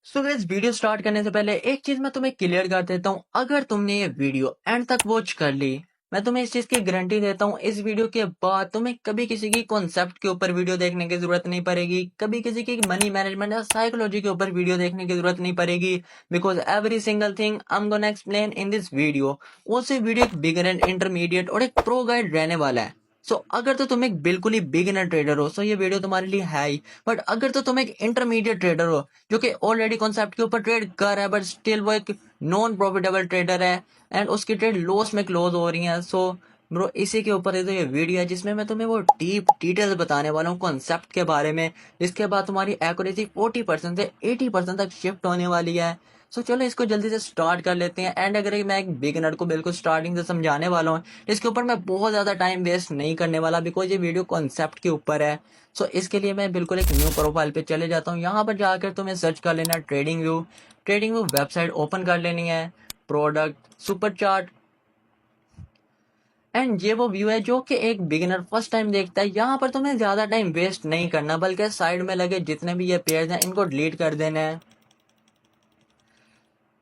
So guys video start करने से पहले एक चीज मैं तुम्हें क्लियर कर देता हूँ। अगर तुमने ये वीडियो एंड तक वॉच कर ली, मैं तुम्हें इस चीज की गारंटी देता हूँ, इस वीडियो के बाद तुम्हें कभी किसी की कॉन्सेप्ट के ऊपर वीडियो देखने की जरूरत नहीं पड़ेगी, कभी किसी की मनी मैनेजमेंट या साइकोलॉजी के ऊपर वीडियो देखने की जरूरत नहीं पड़ेगी। Because every single thing I am gonna explain in this video. वो सिर्फ वीडियो एक बिगिनर, इंटरमीडिएट और एक प्रो गाइड रहने वाला है। सो अगर तो तुम एक बिल्कुल ही बिगिनर ट्रेडर हो, सो ये वीडियो तुम्हारे लिए है ही। बट अगर तो तुम एक इंटरमीडिएट ट्रेडर हो जो कि ऑलरेडी कॉन्सेप्ट के ऊपर ट्रेड कर रहा है, बट स्टिल वो एक नॉन प्रॉफिटेबल ट्रेडर है एंड उसकी ट्रेड लॉस में क्लोज हो रही है, सो ब्रो इसी के ऊपर है तो ये वीडियो है जिसमें मैं तुम्हें वो डीप डिटेल्स बताने वाला हूँ कॉन्सेप्ट के बारे में, जिसके बाद तुम्हारी एक्यूरेसी 40% से 80% तक शिफ्ट होने वाली है। सो चलो इसको जल्दी से स्टार्ट कर लेते हैं। एंड अगर मैं एक बिगिनर को बिल्कुल स्टार्टिंग से समझाने वाला हूँ, इसके ऊपर मैं बहुत ज़्यादा टाइम वेस्ट नहीं करने वाला, बिकॉज ये वीडियो कॉन्सेप्ट के ऊपर है। सो इसके लिए मैं बिल्कुल एक न्यू प्रोफाइल पे चले जाता हूँ। यहाँ पर जाकर तुम्हें सर्च कर लेना trading view. Trading view website open कर लेनी है, प्रोडक्ट सुपर चार्ट। एंड ये वो व्यू है जो कि एक बिगिनर फर्स्ट टाइम देखता है। यहाँ पर तुम्हें ज्यादा टाइम वेस्ट नहीं करना, बल्कि साइड में लगे जितने भी ये पेयर्स हैं इनको डिलीट कर देना है।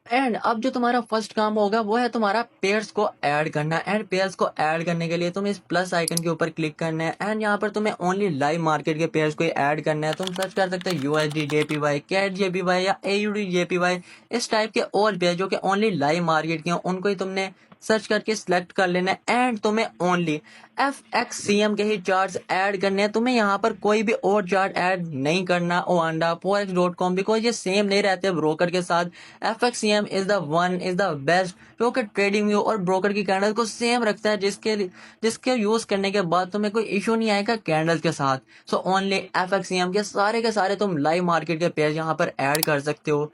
एंड अब जो तुम्हारा फर्स्ट काम होगा वो है तुम्हारा पेयर्स को ऐड करना। एंड पेयर्स को ऐड करने के लिए तुम्हें इस प्लस आइकन के ऊपर क्लिक करना है। एंड यहाँ पर तुम्हें ओनली लाइव मार्केट के पेयर्स को ही ऐड करना है। तुम सर्च कर सकते हो यूएसडी जेपीवाई, कैट जेपीवाई या एयूडी जेपीवाई, इस टाइप के और पेयर जो कि ओनली लाइव मार्केट के हैं उनको ही तुमने सर्च करके सिलेक्ट कर लेना है। एंड तुम्हें ओनली FXCM के ही चार्ट्स ऐड करने हैं। तुम्हें यहाँ पर कोई भी और चार्ट ऐड नहीं करना ओआंडा forex.com, बिकॉज ये सेम नहीं रहते ब्रोकर के साथ। FXCM is the one is the best जो कि ट्रेडिंग व्यू और ब्रोकर की कैंडल को सेम रखता है, जिसके यूज करने के बाद तुम्हें कोई इशू नहीं आएगा कैंडल के साथ। सो ओनली FXCM के सारे तुम लाइव मार्केट के पेयर यहाँ पर ऐड कर सकते हो।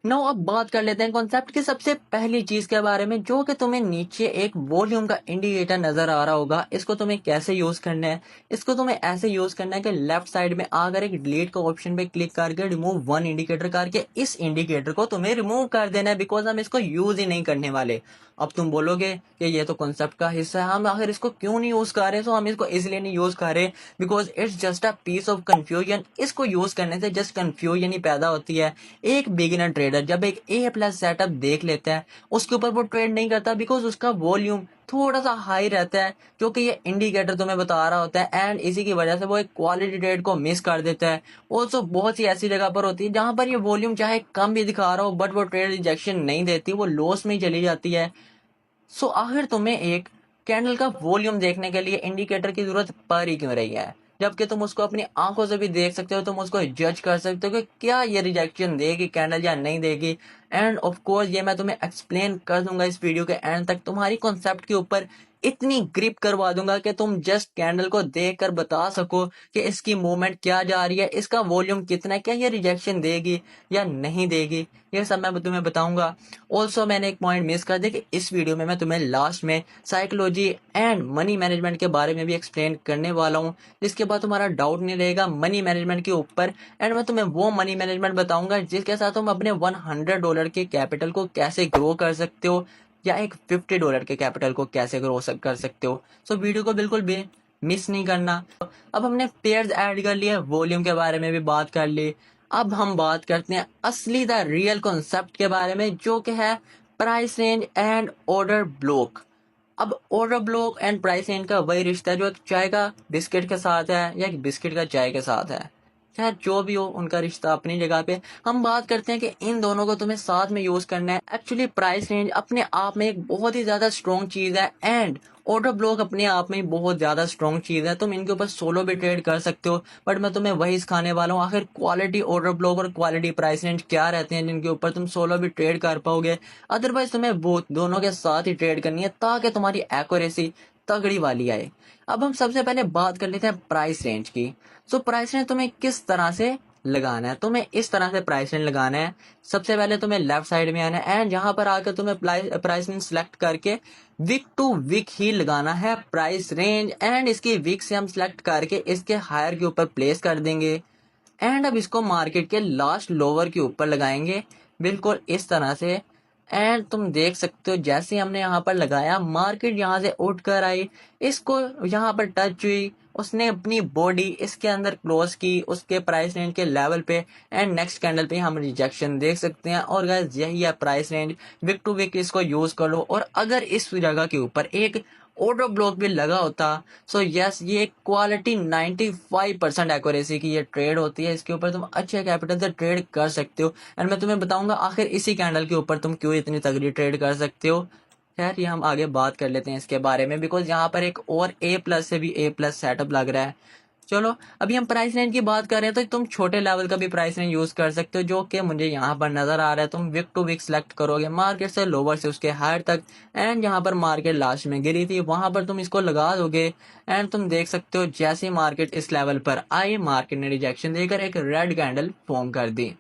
नो अब बात कर लेते हैं कॉन्सेप्ट की सबसे पहली चीज के बारे में, जो कि तुम्हें नीचे एक वॉल्यूम का इंडिकेटर नजर आ रहा होगा। इसको तुम्हें कैसे यूज करना है, इसको तुम्हें ऐसे यूज करना है कि लेफ्ट साइड में आकर एक डिलीट का ऑप्शन पे क्लिक करके रिमूव वन इंडिकेटर करके इस इंडिकेटर को तुम्हें रिमूव कर देना है, बिकॉज हम इसको यूज ही नहीं करने वाले। अब तुम बोलोगे कि ये तो कॉन्सेप्ट का हिस्सा है, हम आखिर इसको क्यों नहीं यूज कर रहे। सो हम इसको इसलिए नहीं यूज कर रहे because it's just a piece of confusion. इसको यूज करने से जस्ट कंफ्यूजन ही पैदा होती है। एक बिगिनर ट्रेडर जब एक A+ सेटअप देख लेता है उसके ऊपर वो ट्रेड नहीं करता, बिकॉज उसका वॉल्यूम थोड़ा सा हाई रहता है जो कि ये इंडिकेटर तुम्हें बता रहा होता है। एंड इसी की वजह से वो एक क्वालिटी ट्रेड को मिस कर देता है। ऑल्सो बहुत सी ऐसी जगह पर होती है जहां पर ये वॉल्यूम चाहे कम भी दिखा रहा हो, बट वो ट्रेड रिजेक्शन नहीं देती, वो लॉस में ही चली जाती है। सो आखिर तुम्हें एक कैंडल का वॉल्यूम देखने के लिए इंडिकेटर की जरूरत पड़ ही क्यों रही है, जबकि तुम उसको अपनी आंखों से भी देख सकते हो, तुम उसको जज कर सकते हो कि क्या ये रिजेक्शन देगी कैंडल या नहीं देगी। एंड ऑफ कोर्स ये मैं तुम्हें एक्सप्लेन कर दूंगा इस वीडियो के एंड तक, तुम्हारी कॉन्सेप्ट के ऊपर इतनी ग्रिप करवा दूंगा कि तुम जस्ट कैंडल को देख कर बता सको कि इसकी मूवमेंट क्या जा रही है, इसका वॉल्यूम कितना है, क्या ये रिजेक्शन देगी या नहीं देगी, ये सब मैं तुम्हें बताऊंगा। ऑल्सो मैंने एक पॉइंट मिस कर दिया कि इस वीडियो में मैं तुम्हें लास्ट में साइकोलॉजी एंड मनी मैनेजमेंट के बारे में भी एक्सप्लेन करने वाला हूँ, जिसके बाद तुम्हारा डाउट नहीं रहेगा मनी मैनेजमेंट के ऊपर। एंड मैं तुम्हें वो मनी मैनेजमेंट बताऊंगा जिसके साथ तुम अपने $100 के कैपिटल को कैसे ग्रो कर सकते हो, या एक $50 के कैपिटल को कैसे ग्रो कर सकते हो। सो वीडियो को बिल्कुल भी मिस नहीं करना। अब हमने पेयर्स ऐड कर लिए, वॉल्यूम के बारे में भी बात कर ली। अब हम बात करते हैं असली द रियल कॉन्सेप्ट के बारे में, जो कि है price range and order block. अब order block and price range का वही रिश्ता है जो एक चाय का बिस्किट के साथ है या एक बिस्किट का चाय के साथ है। खैर जो भी हो, उनका रिश्ता अपनी जगह पे। हम बात करते हैं कि इन दोनों को तुम्हें साथ में यूज करना है। एक्चुअली प्राइस रेंज अपने आप में एक बहुत ही ज्यादा स्ट्रॉन्ग चीज है, एंड ऑर्डर ब्लॉक अपने आप में बहुत ज्यादा स्ट्रॉन्ग चीज है। तुम इनके ऊपर सोलो भी ट्रेड कर सकते हो, बट मैं तुम्हें वही सिखाने वाला हूँ आखिर क्वालिटी ऑर्डर ब्लॉक और क्वालिटी प्राइस रेंज क्या रहते हैं जिनके ऊपर तुम सोलो भी ट्रेड कर पाओगे। अदरवाइज तुम्हें वो दोनों के साथ ही ट्रेड करनी है ताकि तुम्हारी एक्यूरेसी तगड़ी वाली आए। अब हम सबसे पहले बात कर लेते हैं प्राइस रेंज की। सो प्राइस रेंज तुम्हें किस तरह से लगाना है, तुम्हें इस तरह से प्राइस रेंज लगाना है। सबसे पहले तुम्हें लेफ्ट साइड में आना है एंड यहाँ पर आकर तुम्हें प्राइस रेंज सिलेक्ट करके वीक टू वीक ही लगाना है प्राइस रेंज। एंड इसकी वीक से हम सिलेक्ट करके इसके हायर के ऊपर प्लेस कर देंगे। एंड अब इसको मार्केट के लास्ट लोअर के ऊपर लगाएंगे, बिल्कुल इस तरह से। एंड तुम देख सकते हो जैसे हमने यहाँ पर लगाया, मार्केट यहाँ से उठ कर आई, इसको यहाँ पर टच हुई, उसने अपनी बॉडी इसके अंदर क्लोज की उसके प्राइस रेंज के लेवल पे, एंड नेक्स्ट कैंडल पे हम रिजेक्शन देख सकते हैं। और गाइस यही है price range, wick to wick इसको यूज कर लो। और अगर इस जगह के ऊपर एक ऑर्डर ब्लॉक भी लगा होता, सो यस ये क्वालिटी 95% एक्यूरेसी की ये ट्रेड होती है, इसके ऊपर तुम अच्छे कैपिटल से ट्रेड कर सकते हो। एंड मैं तुम्हें बताऊंगा आखिर इसी कैंडल के ऊपर तुम क्यों इतनी तगड़ी ट्रेड कर सकते हो। खैर ये हम आगे बात कर लेते हैं इसके बारे में, बिकॉज यहाँ पर एक और ए प्लस से भी ए प्लस सेटअप लग रहा है। चलो अभी हम प्राइस रेंज की बात कर रहे हैं, तो तुम छोटे लेवल का भी प्राइस रेंज यूज कर सकते हो, जो कि मुझे यहाँ पर नजर आ रहा है। तुम विक टू विक सिलेक्ट करोगे मार्केट से लोअर से उसके हायर तक, एंड यहाँ पर मार्केट लास्ट में गिरी थी वहां पर तुम इसको लगा दोगे। एंड तुम देख सकते हो जैसे मार्केट इस लेवल पर आई, मार्केट ने रिजेक्शन देकर एक रेड कैंडल फॉर्म कर दी।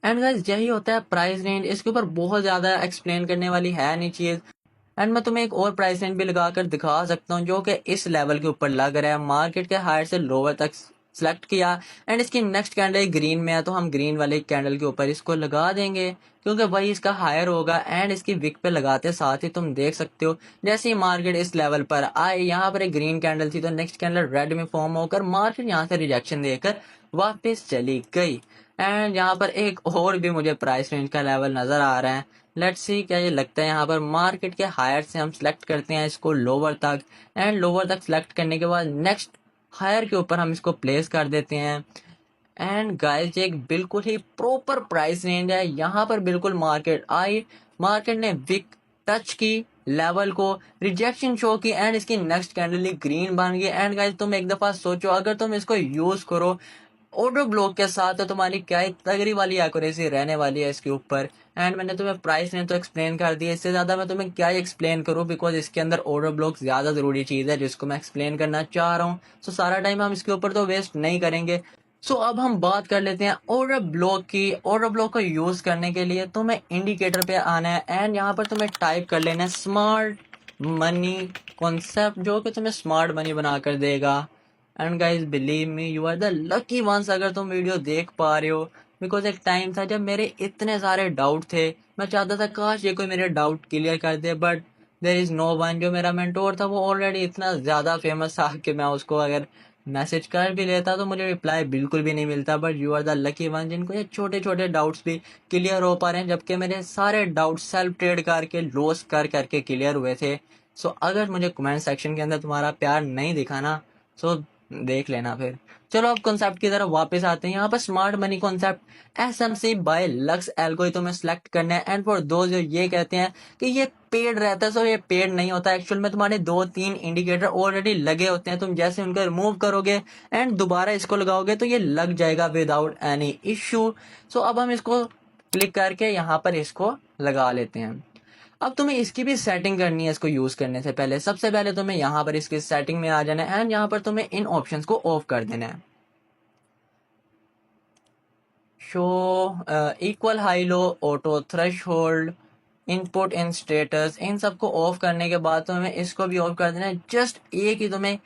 एंड गाइस यही होता है प्राइस रेंज, इसके ऊपर बहुत ज्यादा एक्सप्लेन करने वाली है नहीं चीज। एंड मैं तुम्हें एक और प्राइस रेंज भी लगाकर दिखा सकता हूँ, जो कि इस लेवल के ऊपर लग रहा है, मार्केट के हायर से लोअर तक सिलेक्ट किया, एंड इसकी नेक्स्ट कैंडल ग्रीन में है, तो हम ग्रीन वाले कैंडल के ऊपर इसको लगा देंगे क्योंकि वही इसका हायर होगा। एंड इसकी विक पे लगाते साथ ही तुम देख सकते हो जैसे ही मार्केट इस लेवल पर आए, यहाँ पर एक ग्रीन कैंडल थी तो नेक्स्ट कैंडल रेड में फॉर्म होकर मार्केट यहाँ से रिजेक्शन देकर वापस चली गई। एंड यहाँ पर एक और भी मुझे प्राइस रेंज का लेवल नजर आ रहा है, लेट्स सी क्या ये लगता है। यहाँ पर मार्केट के हायर से हम सिलेक्ट करते हैं इसको लोअर तक, एंड लोअर तक सिलेक्ट करने के बाद नेक्स्ट हायर के ऊपर हम इसको प्लेस कर देते हैं। एंड गाइस एक बिल्कुल ही प्रॉपर प्राइस रेंज है, यहाँ पर बिल्कुल मार्केट आई, मार्केट ने विक टच की लेवल को, रिजेक्शन शो की, एंड इसकी नेक्स्ट कैंडल ग्रीन बन गई। एंड गाइस तुम एक दफा सोचो अगर तुम इसको यूज करो ऑटो ब्लॉक के साथ, तो तुम्हारी क्या ही तगड़ी वाली एक्यूरेसी रहने वाली है इसके ऊपर। एंड मैंने तुम्हें प्राइस ने तो एक्सप्लेन कर दिया, इससे ज्यादा मैं तुम्हें क्या ही एक्सप्लेन करूं, बिकॉज इसके अंदर ऑटो ब्लॉक ज्यादा जरूरी चीज है जिसको मैं एक्सप्लेन करना चाह रहा हूँ। सो सारा टाइम हम इसके ऊपर तो वेस्ट नहीं करेंगे। सो अब हम बात कर लेते हैं ऑर्डर ब्लॉक की। ऑर्डर ब्लॉक को यूज करने के लिए तुम्हें इंडिकेटर पे आना है, एंड यहाँ पर तुम्हें टाइप कर लेना है स्मार्ट मनी कॉन्सेप्ट, जो कि तुम्हें स्मार्ट मनी बनाकर देगा। And guys believe me you are the lucky ones अगर तुम वीडियो देख पा रहे हो, बिकॉज एक टाइम था जब मेरे इतने सारे डाउट थे, मैं चाहता था काश ये कोई मेरे डाउट क्लियर कर दे, but there is no one. जो मेरा मेंटोर था वो ऑलरेडी इतना ज्यादा फेमस था कि मैं उसको अगर मैसेज कर भी लेता तो मुझे रिप्लाई बिल्कुल भी नहीं मिलता। But you are the lucky one जिनको ये छोटे छोटे डाउट्स भी क्लियर हो पा रहे हैं, जबकि मेरे सारे डाउट सेल्फ ट्रेड करके लॉस कर करके क्लियर हुए थे। सो अगर मुझे कमेंट सेक्शन के अंदर तुम्हारा प्यार नहीं दिखा ना, सो देख लेना फिर। चलो अब कॉन्सेप्ट की तरफ वापस आते हैं। यहाँ पर smart money concept SMC by Lux algorithm में सेलेक्ट करना है। एंड फॉर दो जो ये कहते हैं कि ये पेड रहता है, सो ये पेड नहीं होता। एक्चुअल में तुम्हारे 2-3 इंडिकेटर ऑलरेडी लगे होते हैं, तुम जैसे उनको रिमूव करोगे एंड दोबारा इसको लगाओगे तो ये लग जाएगा विदाउट एनी इश्यू। सो अब हम इसको क्लिक करके यहाँ पर इसको लगा लेते हैं। अब तुम्हें इसकी भी सेटिंग करनी है इसको यूज करने से पहले। सबसे पहले तुम्हें यहाँ पर इसकी सेटिंग में आ जाना है, एंड यहाँ पर तुम्हें इन ऑप्शंस को ऑफ कर देना है। Show equal high low, auto threshold, input in status, इन सबको ऑफ करने के बाद तुम्हें इसको भी ऑफ कर देना है। जस्ट एक ही तुम्हें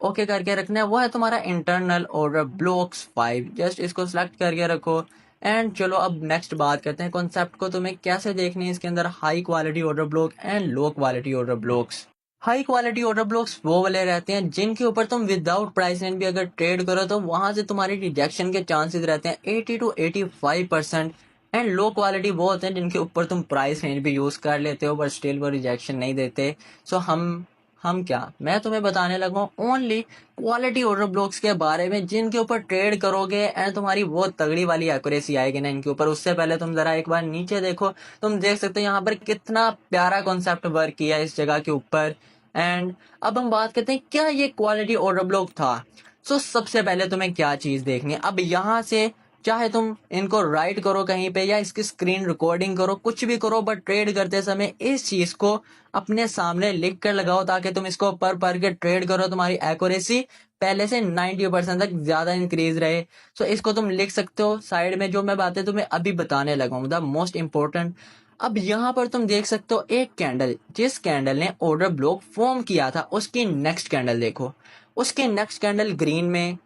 ओके करके रखना है, वो है तुम्हारा इंटरनल ऑर्डर ब्लॉक्स 5। जस्ट इसको सिलेक्ट करके रखो। एंड चलो अब नेक्स्ट बात करते हैं कॉन्सेप्ट को तुम्हें कैसे देखनी है इसके अंदर high quality order block and low quality order blocks. High quality order blocks वो वाले रहते हैं जिनके ऊपर तुम विदाउट प्राइस रेंज भी अगर ट्रेड करो तो वहां से तुम्हारी रिजेक्शन के चांसेस रहते हैं 80 to 85%। एंड लो क्वालिटी वो होते हैं जिनके ऊपर तुम प्राइस रेंज भी यूज कर लेते हो बट स्टिल वो रिजेक्शन नहीं देते। सो हम क्या, मैं तुम्हें बताने लगा हूँ ओनली क्वालिटी ऑर्डर ब्लॉक्स के बारे में जिनके ऊपर ट्रेड करोगे एंड तुम्हारी बहुत तगड़ी वाली एक्यूरेसी आएगी ना इनके ऊपर। उससे पहले तुम जरा एक बार नीचे देखो, तुम देख सकते हो यहाँ पर कितना प्यारा कॉन्सेप्ट वर्क किया है इस जगह के ऊपर। एंड अब हम बात करते हैं क्या ये क्वालिटी ऑर्डर ब्लॉक था। सो सबसे पहले तुम्हें क्या चीज देखनी है, अब यहाँ से चाहे तुम इनको राइट करो कहीं पे या इसकी स्क्रीन रिकॉर्डिंग करो, कुछ भी करो, बट ट्रेड करते समय इस चीज को अपने सामने लिख कर लगाओ ताकि तुम इसको पर के ट्रेड करो, तुम्हारी एक्यूरेसी पहले से 90% तक ज्यादा इंक्रीज रहे। सो इसको तुम लिख सकते हो साइड में, जो मैं बातें तुम्हें अभी बताने लगा हूँ द मोस्ट इंपॉर्टेंट। अब यहाँ पर तुम देख सकते हो एक कैंडल, जिस कैंडल ने ऑर्डर ब्लॉक फॉर्म किया था उसकी नेक्स्ट कैंडल देखो, उसके नेक्स्ट कैंडल ग्रीन में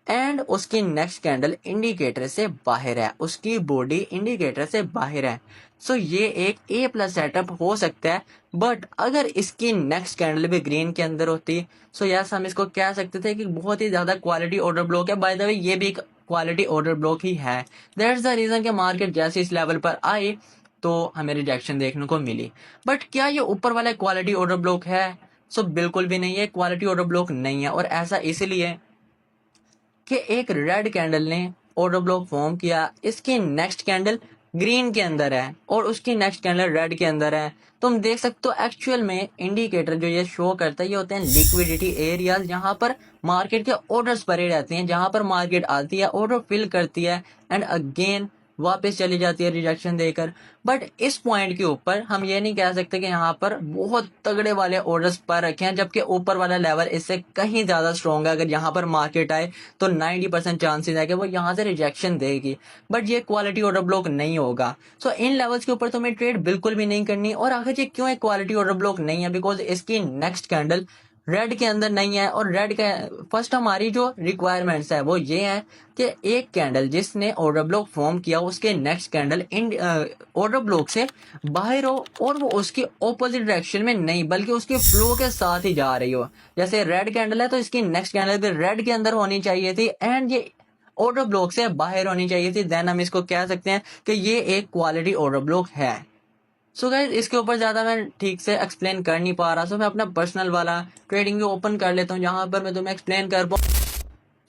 एंड उसकी नेक्स्ट कैंडल इंडिकेटर से बाहर है, उसकी बॉडी इंडिकेटर से बाहर है। सो ये एक ए प्लस सेटअप हो सकता है। बट अगर इसकी नेक्स्ट कैंडल भी ग्रीन के अंदर होती, सो यस हम इसको कह सकते थे कि बहुत ही ज्यादा क्वालिटी ऑर्डर ब्लॉक है। बाय द वे ये भी एक क्वालिटी ऑर्डर ब्लॉक ही है। दैट्स द रीजन कि मार्केट जैसे इस लेवल पर आई तो हमें रिजेक्शन देखने को मिली। बट क्या ये ऊपर वाला क्वालिटी ऑर्डर ब्लॉक है? सो बिल्कुल भी नहीं है, क्वालिटी ऑर्डर ब्लॉक नहीं है। और ऐसा इसलिए कि एक रेड कैंडल ने ऑर्डर ब्लॉक फॉर्म किया, इसकी नेक्स्ट कैंडल ग्रीन के अंदर है और उसकी नेक्स्ट कैंडल रेड के अंदर है। तुम देख सकते हो एक्चुअल में इंडिकेटर जो ये शो करता है ये होते हैं लिक्विडिटी एरियाज, जहां पर मार्केट के ऑर्डर्स भरे रहते हैं, जहां पर मार्केट आती है, ऑर्डर फिल करती है एंड अगेन वापस चली जाती है रिजेक्शन देकर। बट इस पॉइंट के ऊपर हम ये नहीं कह सकते कि यहाँ पर बहुत तगड़े वाले ऑर्डर्स पर रखे हैं, जबकि ऊपर वाला लेवल इससे कहीं ज्यादा स्ट्रॉन्ग है। अगर यहाँ पर मार्केट आए तो 90% चांसेस है कि वो यहाँ से रिजेक्शन देगी, बट ये क्वालिटी ऑर्डर ब्लॉक नहीं होगा। सो इन लेवल्स के ऊपर तुम्हें ट्रेड बिल्कुल भी नहीं करनी। और आखिर ये क्यों एक क्वालिटी ऑर्डर ब्लॉक नहीं है? बिकॉज इसकी नेक्स्ट कैंडल रेड के अंदर नहीं है। और रेड का फर्स्ट हमारी जो रिक्वायरमेंट्स है वो ये है कि एक कैंडल जिसने ऑर्डर ब्लॉक फॉर्म किया उसके next candle in order block से बाहर हो और वो उसकी ऑपोजिट डायरेक्शन में नहीं बल्कि उसके फ्लो के साथ ही जा रही हो। जैसे रेड कैंडल है तो इसकी नेक्स्ट कैंडल भी रेड के अंदर होनी चाहिए थी एंड ये ऑर्डर ब्लॉक से बाहर होनी चाहिए थी। देन हम इसको कह सकते हैं कि ये एक क्वालिटी ऑर्डर ब्लॉक है। सो गाइस इसके ऊपर ज्यादा मैं ठीक से एक्सप्लेन कर नहीं पा रहा, सो मैं अपना पर्सनल वाला ट्रेडिंग व्यू ओपन कर लेता हूँ जहां पर मैं तुम्हें एक्सप्लेन कर पाऊँ।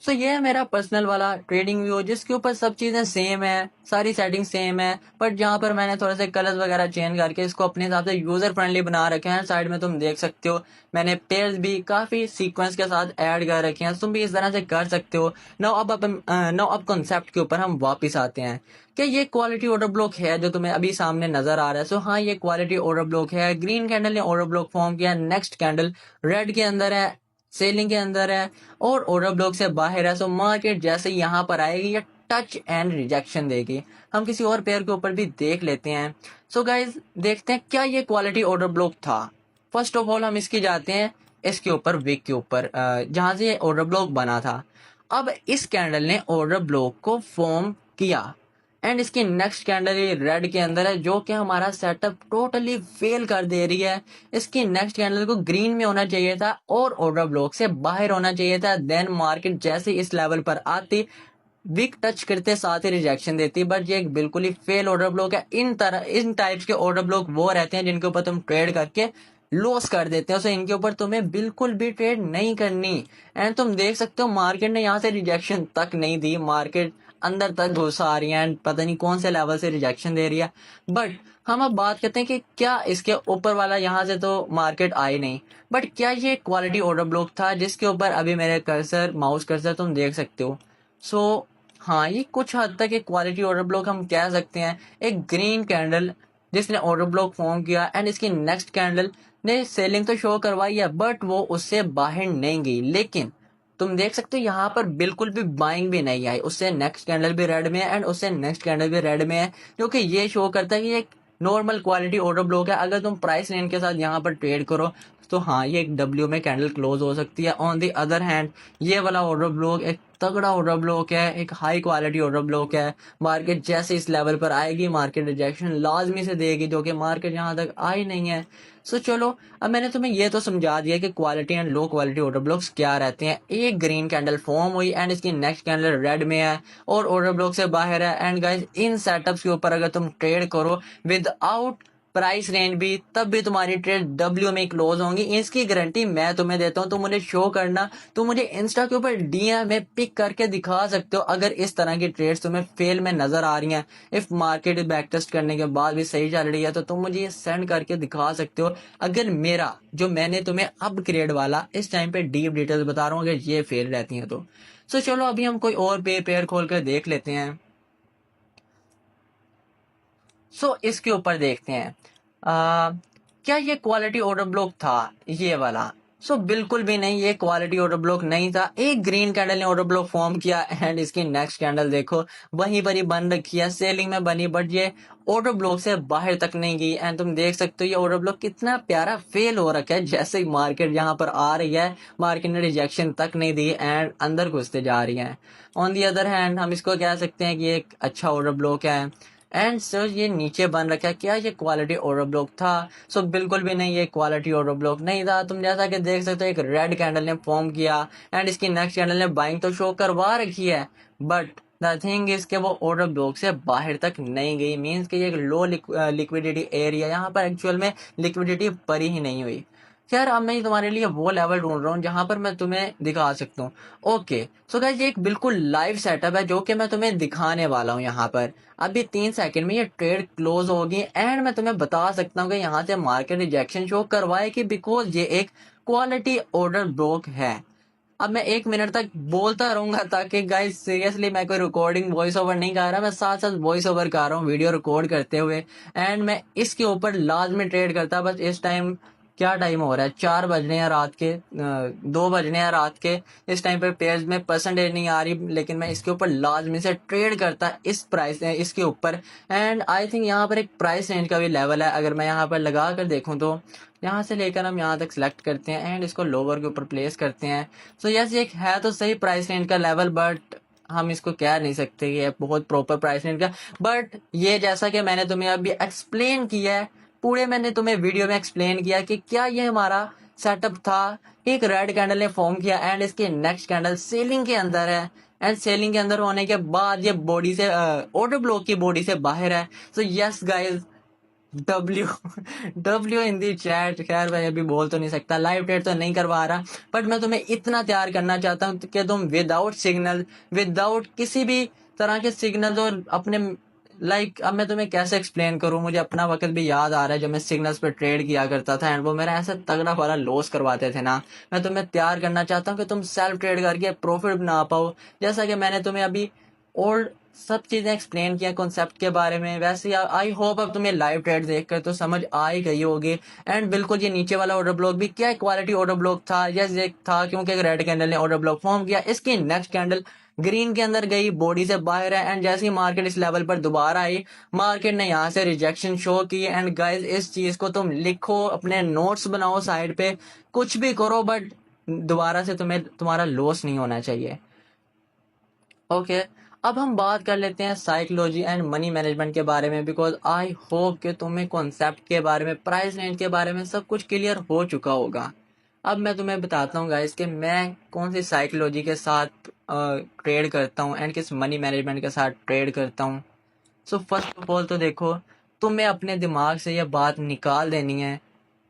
सो ये है मेरा पर्सनल वाला ट्रेडिंग व्यू जिसके ऊपर सब चीजें सेम है, सारी सेटिंग सेम है, बट जहाँ पर मैंने थोड़े से कलर्स वगैरह चेंज करके इसको अपने हिसाब से यूजर फ्रेंडली बना रखे हैं। साइड में तुम देख सकते हो मैंने पेयर्स भी काफी सीक्वेंस के साथ ऐड कर रखे हैं, तुम भी इस तरह से कर सकते हो। नाउ अब कॉन्सेप्ट के ऊपर हम वापिस आते हैं कि ये क्वालिटी ऑर्डर ब्लॉक है जो तुम्हें अभी सामने नजर आ रहा है। सो हाँ ये क्वालिटी ऑर्डर ब्लॉक है। ग्रीन कैंडल ने ऑर्डर ब्लॉक फॉर्म किया, नेक्स्ट कैंडल रेड के अंदर है, सेलिंग के अंदर है और ऑर्डर ब्लॉक से बाहर है। सो मार्केट जैसे यहाँ पर आएगी या टच एंड रिजेक्शन देगी। हम किसी और पेयर के ऊपर भी देख लेते हैं। सो गाइज देखते हैं क्या ये क्वालिटी ऑर्डर ब्लॉक था। फर्स्ट ऑफ ऑल हम इसकी जाते हैं इसके ऊपर विक के ऊपर जहां से ये ऑर्डर ब्लॉक बना था। अब इस कैंडल ने ऑर्डर ब्लॉक को फॉर्म किया एंड इसकी नेक्स्ट कैंडल ये रेड के अंदर है जो कि हमारा सेटअप टोटली फेल कर दे रही है। इसकी नेक्स्ट कैंडल को ग्रीन में होना चाहिए था और ऑर्डर ब्लॉक से बाहर होना चाहिए था। देन मार्केट जैसे इस लेवल पर आती विक टच करते साथ ही रिजेक्शन देती। बट ये एक बिल्कुल ही फेल ऑर्डर ब्लॉक है। इन टाइप्स के ऑर्डर ब्लॉक वो रहते हैं जिनके ऊपर तुम ट्रेड करके लॉस कर देते हो। सो इनके ऊपर तुम्हें बिल्कुल भी ट्रेड नहीं करनी। एंड तुम देख सकते हो मार्केट ने यहाँ से रिजेक्शन तक नहीं दी, मार्केट अंदर तक घुस आ रही है एंड पता नहीं कौन से लेवल से रिजेक्शन दे रही है। बट हम अब बात करते हैं कि क्या इसके ऊपर वाला यहाँ से तो मार्केट आई नहीं, बट क्या ये क्वालिटी ऑर्डर ब्लॉक था जिसके ऊपर अभी मेरे कर्सर माउस कर्सर तुम देख सकते हो। सो हाँ ये कुछ हद तक एक क्वालिटी ऑर्डर ब्लॉक हम कह सकते हैं। एक ग्रीन कैंडल जिसने ऑर्डर ब्लॉक फॉर्म किया एंड इसकी नेक्स्ट कैंडल ने सेलिंग तो शो करवाई है बट वो उससे बाहर नहीं गई। लेकिन तुम देख सकते हो यहाँ पर बिल्कुल भी बाइंग भी नहीं आई। उससे नेक्स्ट कैंडल भी रेड में है एंड उससे नेक्स्ट कैंडल भी रेड में है, जो कि ये शो करता है कि एक नॉर्मल क्वालिटी ऑर्डर ब्लॉक है। अगर तुम प्राइस रेंज के साथ यहाँ पर ट्रेड करो तो हाँ ये एक डब्ल्यू में कैंडल क्लोज हो सकती है। ऑन दी अदर हैंड ये वाला ऑर्डर ब्लॉक एक तगड़ा ऑर्डर ब्लॉक है, एक हाई क्वालिटी ऑर्डर ब्लॉक है। मार्केट जैसे इस लेवल पर आएगी मार्केट रिजेक्शन लाजमी से देगी, जो कि मार्केट यहाँ तक आई नहीं है। सो चलो अब मैंने तुम्हें ये तो समझा दिया कि quality and low quality order blocks क्या रहते हैं। एक ग्रीन कैंडल फॉर्म हुई एंड इसकी नेक्स्ट कैंडल रेड में है और ऑर्डर ब्लॉक से बाहर है। एंड गाइस इन सेटअप्स के ऊपर अगर तुम ट्रेड करो विदाउट प्राइस रेंज भी तब भी तुम्हारी ट्रेड डब्ल्यू में क्लोज होंगी, इसकी गारंटी मैं तुम्हें देता हूँ। तुम मुझे शो करना, तुम मुझे इंस्टा के ऊपर डीएम में पिक करके दिखा सकते हो अगर इस तरह की ट्रेड्स तुम्हें फेल में नजर आ रही हैं। इफ मार्केट बैक टेस्ट करने के बाद भी सही चल रही है तो तुम मुझे ये सेंड करके दिखा सकते हो। अगर मेरा जो मैंने तुम्हें अपग्रेड वाला इस टाइम पे डीप डिटेल्स बता रहा हूँ अगर ये फेल रहती है तो। सो चलो अभी हम कोई और पेयर खोल कर देख लेते हैं। सो इसके ऊपर देखते हैं क्या ये क्वालिटी ऑर्डर ब्लॉक था ये वाला। सो बिल्कुल भी नहीं, ये क्वालिटी ऑर्डर ब्लॉक नहीं था। एक ग्रीन कैंडल ने ऑर्डर ब्लॉक फॉर्म किया एंड इसकी नेक्स्ट कैंडल देखो वहीं पर ही बन रखी है, सेलिंग में बनी, बट ये ऑर्डर ब्लॉक से बाहर तक नहीं गई। एंड तुम देख सकते हो ये ऑर्डर ब्लॉक कितना प्यारा फेल हो रखा है। जैसे ही मार्केट यहाँ पर आ रही है, मार्केट ने रिजेक्शन तक नहीं दी एंड अंदर घुसते जा रही है। ऑन दी अदर हैंड हम इसको कह सकते हैं कि एक अच्छा ऑर्डर ब्लॉक है। एंड सर ये नीचे बन रखा है, क्या ये क्वालिटी ऑर्डर ब्लॉक था? सो बिल्कुल भी नहीं, ये क्वालिटी ऑर्डर ब्लॉक नहीं था। तुम जैसा कि देख सकते हो एक रेड कैंडल ने फॉर्म किया एंड इसकी नेक्स्ट कैंडल ने बाइंग तो शो करवा रखी है, बट द थिंग इज के वो ऑर्डर ब्लॉक से बाहर तक नहीं गई। मीन्स कि ये एक लो लिक्विडिटी एरिया, यहाँ पर एक्चुअल में लिक्विडिटी परी ही नहीं हुई। खैर अब मैं तुम्हारे लिए वो लेवल ढूंढ रहा हूँ जहां पर मैं तुम्हें दिखा सकता हूँ। ओके, सो गाइस ये एक बिल्कुल लाइव सेटअप है जो कि मैं तुम्हें दिखाने वाला हूँ। यहाँ पर अभी 3 सेकंड में ये ट्रेड क्लोज होगी एंड मैं तुम्हें बता सकता हूँ कि यहाँ से मार्केट रिजेक्शन शो करवाए कि बिकॉज ये एक क्वालिटी ऑर्डर ब्लॉक है। अब मैं 1 मिनट तक बोलता रहूंगा ताकि गाइस सीरियसली मैं कोई रिकॉर्डिंग वॉइस ओवर नहीं कर रहा, मैं साथ साथ वॉइस ओवर कर रहा हूँ वीडियो रिकॉर्ड करते हुए। एंड मैं इसके ऊपर लाजमी ट्रेड करता, बस इस टाइम क्या टाइम हो रहा है, 4 बजने हैं रात के, 2 बजने हैं रात के। इस टाइम पे पेज में परसेंटेज नहीं आ रही, लेकिन मैं इसके ऊपर लाजमी से ट्रेड करता इस प्राइस इसके ऊपर। एंड आई थिंक यहाँ पर एक प्राइस रेंज का भी लेवल है, अगर मैं यहाँ पर लगा कर देखूँ तो यहाँ से लेकर हम यहाँ तक सिलेक्ट करते हैं एंड इसको लोअर के ऊपर प्लेस करते हैं। सो यस ये है तो सही प्राइस रेंज का लेवल, बट हम इसको कह नहीं सकते ये बहुत प्रॉपर प्राइस रेंज का। बट ये जैसा कि मैंने तुम्हें अभी एक्सप्लेन किया है, पूरे मैंने तुम्हें वीडियो में एक्सप्लेन किया कि क्या ये हमारा सेटअप था। एक रेड कैंडल ने फॉर्म किया एंड इसकी नेक्स्ट कैंडल सेलिंग के अंदर है एंड सेलिंग के अंदर होने के बाद ये बॉडी से ऑर्डर ब्लॉक की बॉडी से बाहर है। So yes guys, W W in the chat. खैर मैं अभी बोल तो नहीं सकता, लाइव ट्रेड तो नहीं करवा रहा, बट मैं तुम्हें इतना तैयार करना चाहता हूँ कि तुम विदाउट सिग्नल, विदाउट किसी भी तरह के सिग्नल और अपने अब मैं तुम्हें कैसे एक्सप्लेन करूं, मुझे अपना वक्त भी याद आ रहा है जब मैं सिग्नल्स पे ट्रेड किया करता था एंड वो मेरा ऐसा तगड़ा वाला लॉस करवाते थे ना। मैं तुम्हें तैयार करना चाहता हूँ कि तुम सेल्फ ट्रेड करके प्रॉफिट बना पाओ, जैसा कि मैंने तुम्हें अभी ओल्ड सब चीजें एक्सप्लेन किया कॉन्सेप्ट के बारे में। वैसे आई होप अब तुम्हें लाइव ट्रेड देखकर तो समझ आ ही गई होगी। एंड बिल्कुल ये नीचे वाला ऑर्डर ब्लॉक भी क्या क्वालिटी ऑर्डर ब्लॉक था, यस ये था, क्योंकि एक रेड कैंडल ने ऑर्डर ब्लॉक फॉर्म किया, इसकी नेक्स्ट कैंडल ग्रीन के अंदर गई, बॉडी से बाहर है एंड जैसे ही मार्केट इस लेवल पर दोबारा आई, मार्केट ने यहाँ से रिजेक्शन शो की। एंड गाइस इस चीज को तुम लिखो, अपने नोट्स बनाओ साइड पे, कुछ भी करो, बट दोबारा से तुम्हें तुम्हारा लॉस नहीं होना चाहिए। ओके, अब हम बात कर लेते हैं साइकोलॉजी एंड मनी मैनेजमेंट के बारे में, बिकॉज आई होप कि तुम्हें कॉन्सेप्ट के बारे में, प्राइस रेंज के बारे में सब कुछ क्लियर हो चुका होगा। अब मैं तुम्हें बताता हूँ गाइस कि मैं कौन सी साइकोलॉजी के साथ ट्रेड करता हूँ एंड किस मनी मैनेजमेंट के साथ ट्रेड करता हूँ। सो फर्स्ट ऑफ ऑल तो देखो, तुम्हें अपने दिमाग से यह बात निकाल देनी है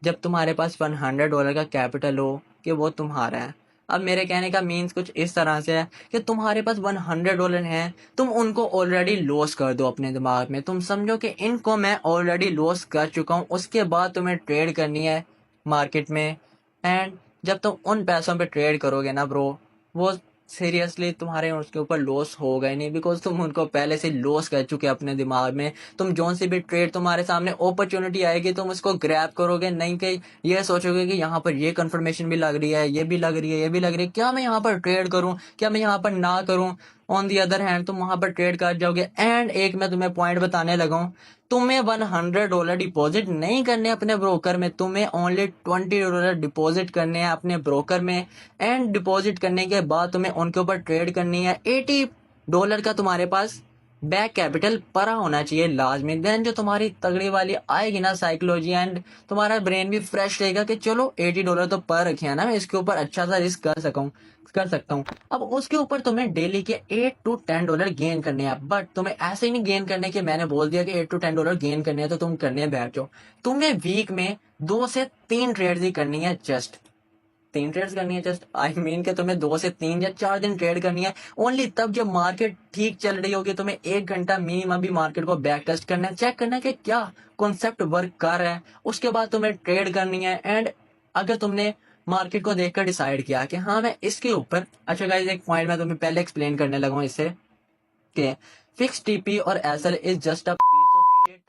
जब तुम्हारे पास $100 का कैपिटल हो कि वो तुम्हारा है। अब मेरे कहने का मीन्स कुछ इस तरह से है कि तुम्हारे पास $100 है, तुम उनको ऑलरेडी लॉस कर दो अपने दिमाग में, तुम समझो कि इनको मैं ऑलरेडी लॉस कर चुका हूँ। उसके बाद तुम्हें ट्रेड करनी है मार्केट में। एंड जब तुम उन पैसों पे ट्रेड करोगे ना ब्रो, वो सीरियसली तुम्हारे उसके ऊपर लॉस होगा ही नहीं, बिकॉज तुम उनको पहले से लॉस कर चुके अपने दिमाग में। तुम जो सी भी ट्रेड तुम्हारे सामने अपॉर्चुनिटी आएगी तुम उसको ग्रैब करोगे, नहीं कि ये सोचोगे कि यहाँ पर ये कंफर्मेशन भी लग रही है, ये भी लग रही है, ये भी लग रही है, क्या मैं यहाँ पर ट्रेड करूँ, क्या मैं यहाँ पर ना करूँ। ऑन दी अदर हैंड तुम वहां पर ट्रेड कर जाओगे। एंड एक मैं तुम्हें पॉइंट बताने लगा हूँ, तुम्हें $100 डिपॉजिट नहीं करने अपने ब्रोकर में, तुम्हें ओनली $20 डिपॉजिट करने हैं अपने ब्रोकर में। एंड डिपॉजिट करने के बाद तुम्हें उनके ऊपर ट्रेड करनी है। $80 का तुम्हारे पास बैक कैपिटल पड़ा होना चाहिए लाजमी। देन जो तुम्हारी तगड़ी वाली आएगी ना साइकोलॉजी, एंड तुम्हारा ब्रेन भी फ्रेश रहेगा कि चलो $80 तो पर रखे हैं ना, मैं इसके ऊपर अच्छा सा रिस्क कर सकता हूँ। अब उसके ऊपर तुम्हें डेली के $8 to $10 गेन करने हैं, बट तुम्हें ऐसे ही नहीं गेन करने के मैंने बोल दिया कि $8 to $10 गेन करने हैं तो तुम करने बैठ जाओ। तुम्हें वीक में 2 से 3 ट्रेड ही करनी है, जस्ट 3 ट्रेड्स करनी है। जस्ट आई मीन कि तुम्हें 2 से 3 या 4 दिन ट्रेड करनी है। ओनली तब जब मार्केट ठीक चल रही होगी तुम्हें 1 घंटा मिनिमम भी मार्केट को बैक टेस्ट करना है, चेक करना है कि क्या कॉन्सेप्ट वर्क कर रहा है। उसके बाद तुम्हें ट्रेड करनी है। एंड अगर तुमने मार्केट को देखकर डिसाइड किया कि हाँ मैं इसके ऊपर, अच्छा गाइस एक पॉइंट मैं तुम्हें पहले एक्सप्लेन करने लगा हूँ इससे कि फिक्स टीपी और SL is just a piece of shit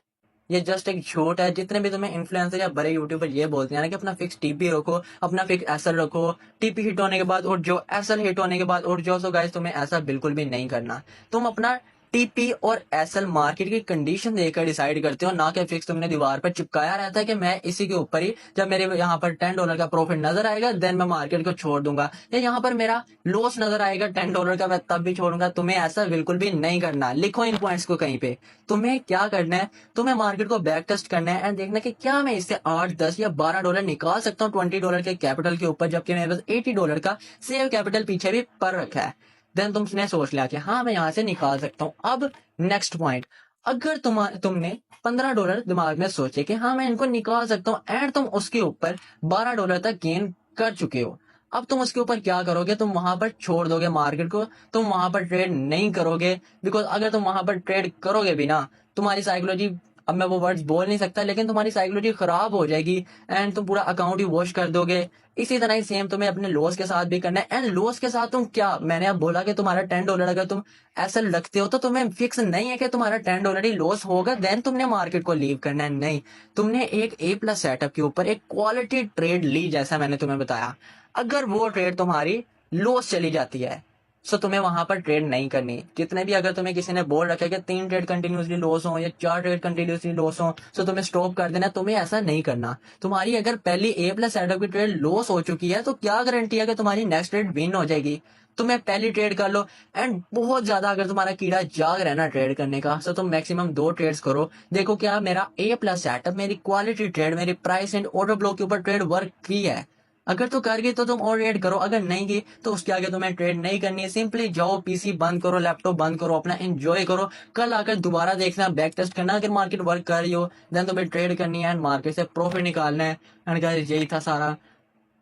ये जस्ट एक झूठ है। जितने भी तुम्हें इन्फ्लुएंसर या बड़े यूट्यूबर ये बोलते हैं ना कि अपना फिक्स टीपी रखो, अपना फिक्स एसएल रखो, टीपी हिट होने के बाद और जो एसएल हिट होने के बाद और जो, सो गाइस तुम्हें ऐसा बिल्कुल भी नहीं करना। तुम अपना टीपी और एसएल मार्केट की कंडीशन देखकर डिसाइड करते हो, ना कि फिक्स तुमने दीवार पर चिपकाया रहता है कि मैं इसी के ऊपर ही जब मेरे यहाँ पर $10 का प्रॉफिट नजर आएगा देन मैं मार्केट को छोड़ दूंगा, या यहाँ पर मेरा लॉस नजर आएगा $10 का मैं तब भी छोड़ूंगा। तुम्हें ऐसा बिल्कुल भी नहीं करना। लिखो इन पॉइंट्स को कहीं पे। तुम्हें क्या करना है, तुम्हें मार्केट को बैक टेस्ट करना है एंड देखना कि क्या मैं इससे 8, 10 या $12 निकाल सकता हूँ $20 के कैपिटल के ऊपर, जबकि मेरे पास $80 का सेव कैपिटल पीछे भी पड़ रखा है। देन तुमने सोच लिया कि हाँ मैं यहाँ से निकाल सकता हूँ। अब नेक्स्ट पॉइंट, अगर तुमने $15 दिमाग में सोचे कि हाँ मैं इनको निकाल सकता हूँ एंड तुम उसके ऊपर $12 तक गेन कर चुके हो, अब तुम उसके ऊपर क्या करोगे, तुम वहां पर छोड़ दोगे मार्केट को, तुम वहां पर ट्रेड नहीं करोगे। बिकॉज अगर तुम वहां पर ट्रेड करोगे भी ना, तुम्हारी साइकोलॉजी, अब मैं वो वर्ड्स बोल नहीं सकता, लेकिन तुम्हारी साइकोलॉजी खराब हो जाएगी एंड तुम पूरा अकाउंट ही वॉश कर दोगे। इसी तरह ही सेम तुम्हें अपने लॉस के साथ भी करना है। एंड लॉस के साथ तुम क्या, मैंने अब बोला कि तुम्हारा $10 अगर तुम ऐसा रखते हो तो तुम्हें फिक्स नहीं है कि तुम्हारा $10 ही लॉस होगा देन तुमने मार्केट को लीव करना है। नहीं, तुमने एक A+ सेटअप के ऊपर एक क्वालिटी ट्रेड ली, जैसा मैंने तुम्हें बताया। अगर वो ट्रेड तुम्हारी लॉस चली जाती है सो तुम्हें वहां पर ट्रेड नहीं करनी। जितने भी, अगर तुम्हें किसी ने बोल रखा है कि 3 ट्रेड कंटिन्यूसली लॉस हो या 4 ट्रेड कंटिन्यूसली लॉस हो सो तुम्हें स्टॉप कर देना, तुम्हें ऐसा नहीं करना। तुम्हारी अगर पहली A+ सेटअप की ट्रेड लॉस हो चुकी है तो क्या गारंटी है कि तुम्हारी नेक्स्ट ट्रेड विन हो जाएगी। तुम्हें पहली ट्रेड कर लो एंड बहुत ज्यादा अगर तुम्हारा कीड़ा जाग रहा है ना ट्रेड करने का, सो तुम मैक्सिमम 2 ट्रेड्स करो। देखो क्या मेरा A+ सेटअप, मेरी क्वालिटी ट्रेड, मेरी प्राइस एंड ऑर्डर ब्लॉक के ऊपर ट्रेड वर्क की है। अगर तो कर गई तो तुम और ट्रेड करो, अगर नहीं गई तो उसके आगे तुम्हें ट्रेड नहीं करनी है। सिंपली जाओ, पीसी बंद करो, लैपटॉप बंद करो, अपना एंजॉय करो। कल आकर दोबारा देखना, बैक टेस्ट करना, अगर मार्केट वर्क कर रही हो देन तुम्हें ट्रेड करनी है एंड मार्केट से प्रॉफिट निकालना है। एंड गाइस यही था सारा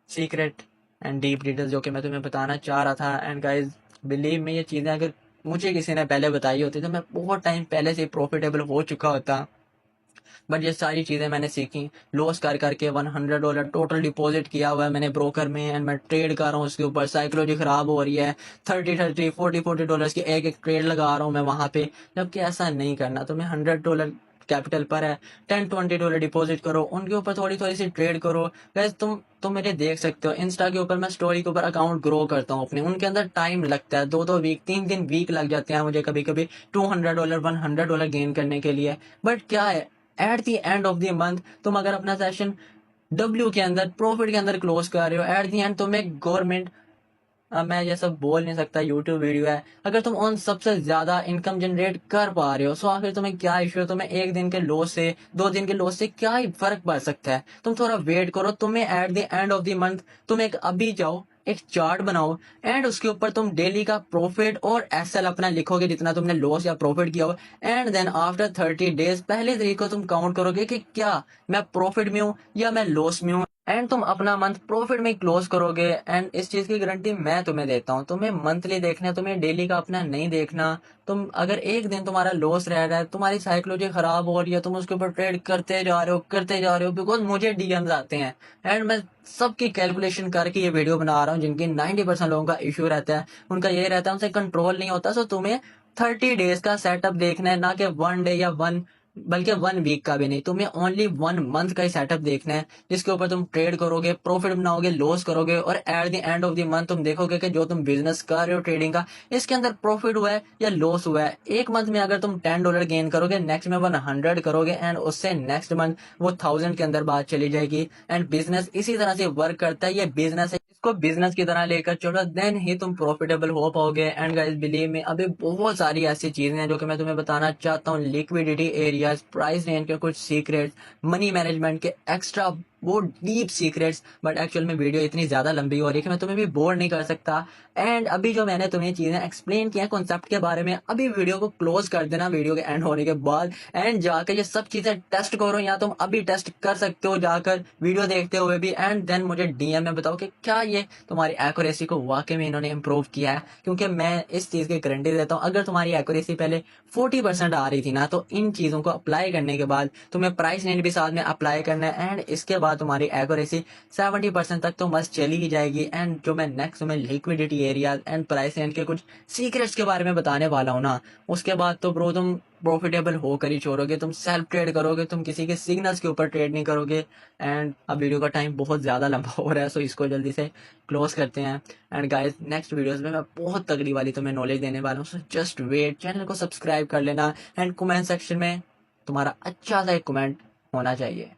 सीक्रेट एंड डीप डिटेल्स जो कि मैं तुम्हें बताना चाह रहा था। एंड गाइस बिलीव में, ये चीजें अगर मुझे किसी ने पहले बताई होती तो मैं बहुत टाइम पहले से प्रॉफिटेबल हो चुका होता। बट ये सारी चीजें मैंने सीखी लॉस कर करके। $100 टोटल डिपॉजिट किया हुआ है मैंने ब्रोकर में एंड मैं ट्रेड कर रहा हूँ उसके ऊपर। साइकोलॉजी खराब हो रही है, 30, 30, 40 की एक एक ट्रेड लगा रहा हूँ मैं वहां पे, जबकि ऐसा नहीं करना। तुम्हें $100 कैपिटल पर है, $10, $20 डिपॉजिट करो, उनके ऊपर थोड़ी थोड़ी सी ट्रेड करो। गैस तुम मेरे देख सकते हो इंस्टा के ऊपर मैं स्टोरी के ऊपर अकाउंट ग्रो करता हूँ अपने, उनके अंदर टाइम लगता है, 2-2 वीक, 3-3 वीक लग जाते हैं मुझे कभी कभी $200 $100 गेन करने के लिए। बट क्या है, at the end of the month तुम अगर अपना सेशन डब्ल्यू के अंदर प्रॉफिट के अंदर क्लोज कर रहे हो, एट द एंड तुम्हें गवर्नमेंट, मैं ये सब बोल नहीं सकता, यूट्यूब वीडियो है, अगर तुम उन सबसे ज्यादा इनकम जनरेट कर पा रहे हो सो आखिर तुम्हें क्या इश्यू है। तुम्हें एक दिन के लॉस से, 2 दिन के लॉस से क्या ही फर्क पड़ सकता है। तुम थोड़ा वेट करो, तुम्हें at the end of the month तुम एक अभी जाओ, एक चार्ट बनाओ एंड उसके ऊपर तुम डेली का प्रॉफिट और एसएल अपना लिखोगे जितना तुमने लॉस या प्रॉफिट किया हो। एंड देन आफ्टर 30 डेज पहले तारीख को तुम काउंट करोगे कि क्या मैं प्रॉफिट में हूँ या मैं लॉस में हूँ, एंड तुम अपना मंथ प्रॉफिट में क्लोज करोगे। एंड इस चीज की गारंटी मैं तुम्हें देता हूँ। तुम्हें मंथली देखना है, तुम्हें डेली का अपना नहीं देखना। तुम अगर एक दिन तुम्हारा लॉस रह रहा है, तुम्हारी साइकोलॉजी खराब हो रही है, तुम उसके ऊपर ट्रेड करते जा रहे हो बिकॉज मुझे डीएम्स आते हैं एंड मैं सबकी कैलकुलेशन करके ये वीडियो बना रहा हूँ जिनकी 90% लोगों का इश्यू रहता है, उनका ये रहता है उनसे कंट्रोल नहीं होता। सो तुम्हें 30 डेज का सेटअप देखना है, ना कि 1 डे या बल्कि 1 वीक का भी नहीं, तुम्हें ओनली 1 मंथ का ही सेटअप देखना है जिसके ऊपर तुम ट्रेड करोगे, प्रॉफिट बनाओगे, लॉस करोगे और at the end of the month तुम देखोगे कि जो तुम बिजनेस कर रहे हो ट्रेडिंग का, इसके अंदर प्रॉफिट हुआ है या लॉस हुआ है। एक मंथ में अगर तुम $10 गेन करोगे, नेक्स्ट में 100 करोगे एंड उससे नेक्स्ट मंथ वो 1000 के अंदर बात चली जाएगी। एंड बिजनेस इसी तरह से वर्क करता है, ये बिजनेस है, इसको बिजनेस की तरह लेकर चलो देन ही तुम प्रॉफिटेबल हो पाओगे। एंड गाइस बिलीव में, अभी बहुत सारी ऐसी चीजें हैं जो कि मैं तुम्हें बताना चाहता हूँ, लिक्विडिटी एरियाज, प्राइस रेंज के कुछ सीक्रेट्स, मनी मैनेजमेंट के एक्स्ट्रा वो डीप सीक्रेट्स। बट एक्चुअल में वीडियो इतनी ज्यादा लंबी हो रही है कि मैं तुम्हें भी बोर नहीं कर सकता। एंड अभी जो मैंने तुम्हें चीजें एक्सप्लेन किया कॉन्सेप्ट के बारे में, अभी वीडियो को क्लोज कर देना वीडियो के एंड होने के बाद एंड जाकर ये सब चीजें टेस्ट करो, या तुम अभी टेस्ट कर सकते हो जाकर वीडियो देखते हुए भी। एंड देन मुझे डीएम में बताओ कि क्या ये तुम्हारी एक्यूरेसी को वाकई में इन्होंने इंप्रूव किया है, क्योंकि मैं इस चीज की गारंटी देता हूँ। अगर तुम्हारी एक्यूरेसी पहले 40% आ रही थी ना, तो इन चीजों को अप्लाई करने के बाद तुम्हें प्राइस रेंज भी साथ में अप्लाई करना है एंड इसके बाद तुम्हारी एक्यूरेसी 70% तक तो मस्त चली ही जाएगी। एंड जो मैं नेक्स्ट में liquidity area and price range के कुछ सीक्रेट्स के बारे में बताने वाला हूँ ना, उसके बाद तो ब्रो तुम प्रॉफिटेबल होकर ही छोड़ोगे, तुम सेल्फ ट्रेड करोगे, तुम किसी के सिग्नल्स के ऊपर ट्रेड नहीं करोगे। एंड अब वीडियो का टाइम बहुत ज़्यादा लंबा हो रहा है, सो इसको जल्दी से क्लोज करते हैं। एंड गाइस नेक्स्ट वीडियोस में मैं बहुत तगड़ी वाली तुम्हें नॉलेज देने वाला हूँ, सो जस्ट वेट, चैनल को सब्सक्राइब कर लेना। एंड कमेंट सेक्शन में तुम्हारा अच्छा सा एक कमेंट होना चाहिए।